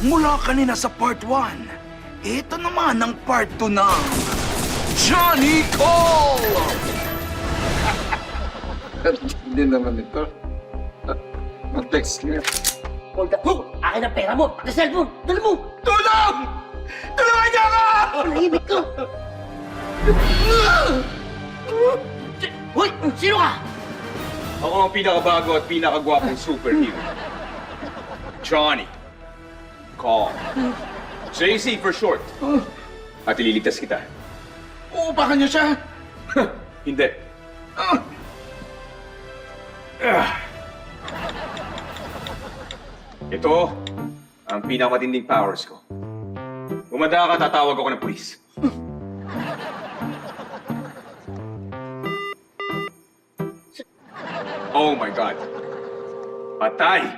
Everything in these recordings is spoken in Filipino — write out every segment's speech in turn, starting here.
Mula kanina sa part 1, ito naman ang part 2 ng Johnny Cole! Hindi naman ito. Mag-text niya. Hold up. Akin ang pera mo. Pati cellphone. Dala mo. Tulong! Tulungan niyo ako! Nahimik ka. Hoy! Sino ka? Ako ang pinakabago at pinakagwapong superhero. Johnny. Call. JC for short. At ililigtas kita. Uupakan niyo siya! Hindi. Ito ang pinakamatinding powers ko. Umanda ka, tatawag ako ng pulis. Oh my God. Patay!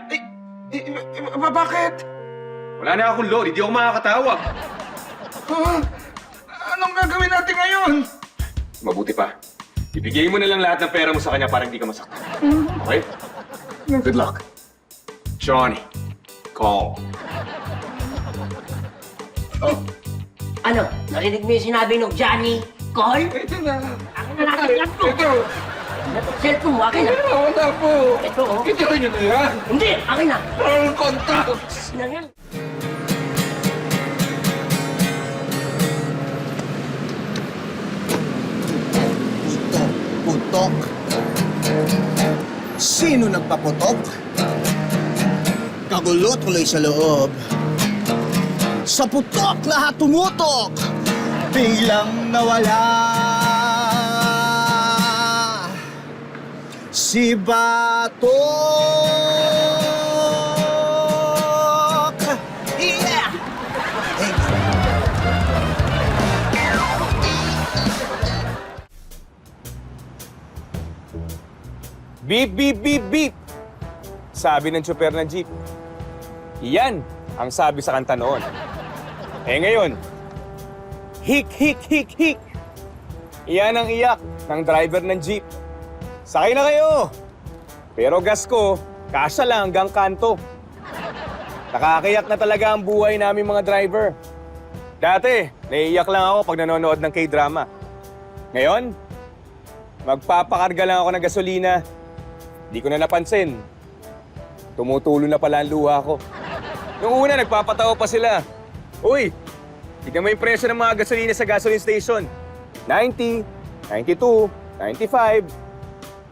Bakit? Wala na akong load, hindi ako makakatawag. Anong gagawin natin ngayon? Mabuti pa. Ibigay mo na lang lahat ng pera mo sa kanya para hindi ka masaktan. Okay? Good luck. Johnny, call. Oh. Ano? Narinig mo yung sinabi ng Johnny Cole? Ito na. Akin na natin lang to. Ito. Cellphone mo, akin na. Wala po. Ito, oh. Ito niyo na yan. Hindi, akin na. All contacts. Na yan. Putok. Sino nagpaputok? Kagulo tuloy sa loob. Sa putok lahat tumutok. Biglang nawala. Si Batok. Yeah! Hey. Beep, beep, beep, beep! Sabi ng tsuper ng jeep. Iyan ang sabi sa kanta noon. Eh ngayon, hik, hik, hik, hik! Iyan ang iyak ng driver ng jeep. Sakay na kayo! Pero gas ko, kasya lang hanggang kanto. Nakakayak na talaga ang buhay namin mga driver. Dati, naiiyak lang ako pag nanonood ng K-drama. Ngayon, magpapakarga lang ako ng gasolina. Di ko na napansin. Tumutulo na pala ang luha ko. Nung una, nagpapatawa pa sila. Uy, tignan mo yung presyo ng mga gasolina sa gasoline station. 90, 92, 95.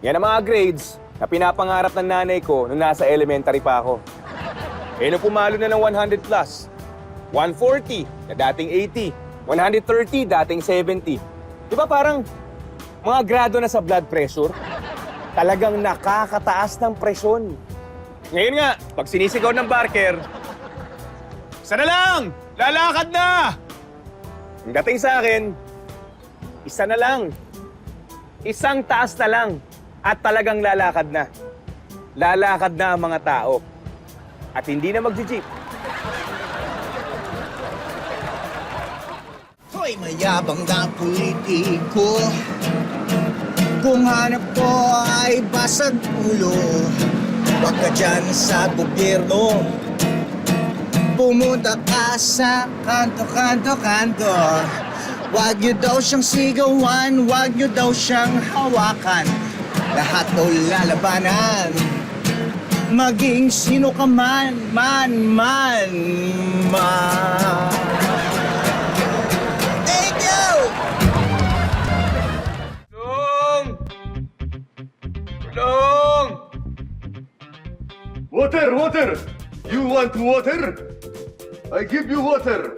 Yan ang mga grades na pinapangarap ng nanay ko nung nasa elementary pa ako. Eh nung pumalo na ng 100 plus, 140 na dating 80, 130 dating 70. Di ba parang mga grado na sa blood pressure? Talagang nakakataas ng presyon. Ngayon nga, pag sinisigaw ng barker, isa na lang! Lalakad na! Ang dating sa akin, isa na lang. Isang taas na lang. At talagang lalakad na. Lalakad na ang mga tao. At hindi na magji-jeep. Hoy, mayabang na politiko. Kung hanap ko ay basag ulo. Huwag ka dyan sa gobyerno. Pumunta ka sa kanto. Huwag niyo daw siyang sigawan. Huwag niyo daw siyang hawakan. Lahat daw lalabanan. Maging sino ka man. Thank you! Tulong! Tulong! Water! You want water? I give you water.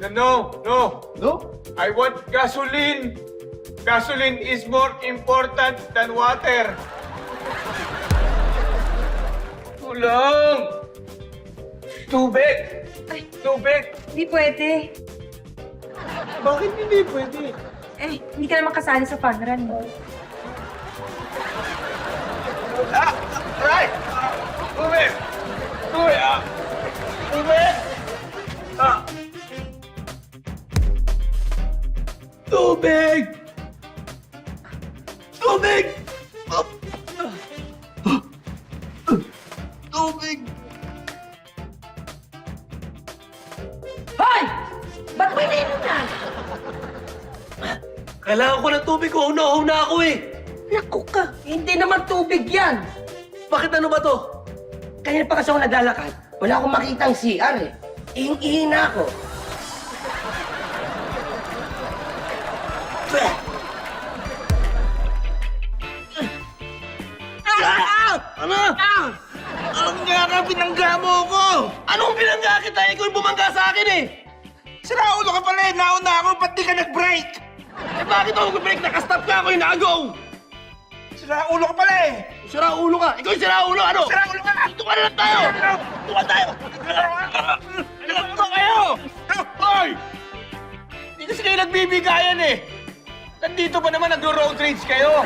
No. No? I want gasoline. Gasoline is more important than water. Tulong! Tubig! Ay. Tubig! Hindi pwede. Bakit hindi pwede? Eh, hindi ka naman kasali sa fun run. Right! Tubig! Tubig! Tubig! Tubig! Tubig! Tubig! Kailangan ko ng tubig ko. Una ako eh. Naku ka, hindi naman tubig yan. Bakit ano ba to? Kanina pa kasi ako naglalakad. Wala akong makitang CR eh. Ihing-ihi na ako. Ano? Ang nga ka, pinangga mo ko! Anong binangga kita? Ikaw yung bumangga sa akin eh. Sira ulo ka pala eh, nauna ako, ba't di ka nag-break? Eh bakit ako mag-break? Nakastop ka ako, inaagaw. Sira ulo ka pala eh! Sira ulo ka. Ikaw yung sira ulo, ano? Sira ulo ka! Dito ka na lang tayo. Dito ka tayo. Dito kayo. Hoy! Hindi kasi kayo nagbibigayan eh. Nandito pa naman nagro-road rage kayo.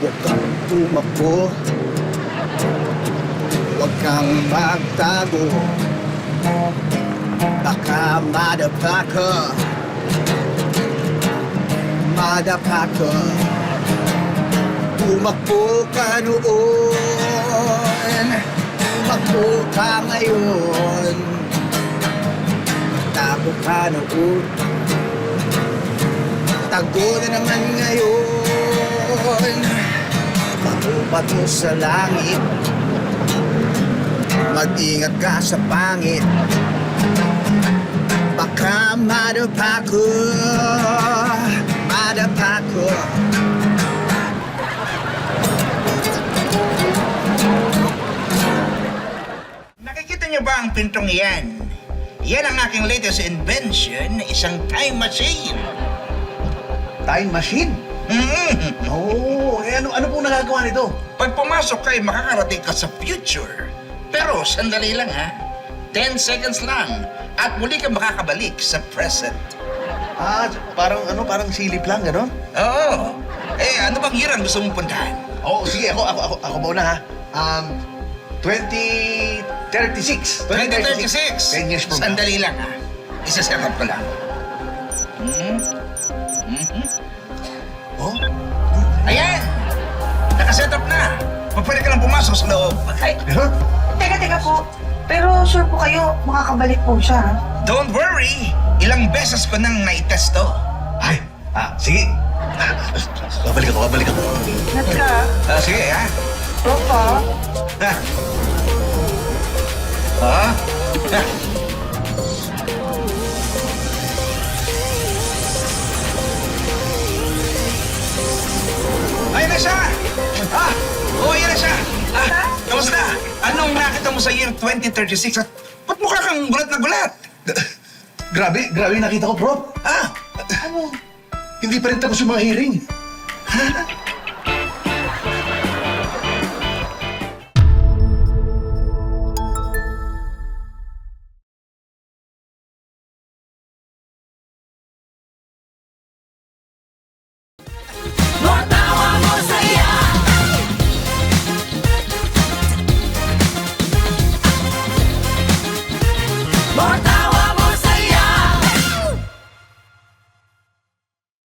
Huwag kang tumakbo. Huwag kang magtago. Baka madapa ka. Madapa ka. Tumakbo ka noon. Tumakbo ka ngayon. Tago ka noon. Tago na naman ngayon. Bato sa langit. Mag-ingat ka sa pangit. Baka madapa ko. Madapa ko. Nakikita niyo ba ang pintong iyan? Yan ang aking latest invention, isang time machine. Time machine? Oh, eh ano pong nagagawa nito? Pag pumasok ka, makakarating ka sa future. Pero sandali lang ha. 10 seconds lang. At muli ka makakabalik sa present. Ah, parang silip lang, gano'n? Oo. Eh, ano bang year ang gusto mong puntahan? Oo, sige, ako muna ha. 2036. 2036. 10 years from now. Sandali lang ha. Isa-set up ko lang. Oh? Ayan! Nakaset up na. Pwede ka lang pumasok sa loob. Ay, teka po. Pero sure po kayo, makakabalik po siya, ha? Don't worry. Ilang beses ko nang naitest to. Ay, sige. Babalik ako. Ingat ka. Sige ha. Opo. Ha? Ha? Ha? Ayun na siya! Oo, ayun na siya! Kamusta? Anong nakita mo sa year 2036 at ba't mukha kang gulat na gulat? Grabe yung nakita ko, bro. Ha? Hindi pa rin tapos yung mga hearing. Ha?